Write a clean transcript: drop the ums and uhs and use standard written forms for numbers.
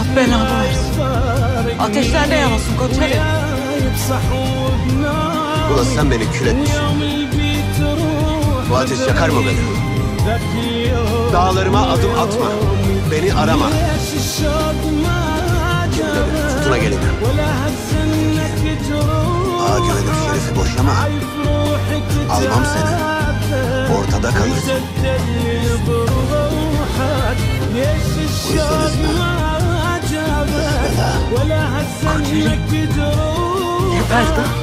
Allah belanı versin. Ateşlerde yanasın Koçeri. Ulan sen beni kül etmişsin. Bu ateş yakar mı beni? Dağlarıma adım atma. Beni arama. Tutuna gelin. Ağa güvenip şerifi boşama. Almam seni. Ortada kalırsın. Uyusun ismi. Bela. Koçeri. Geberdi.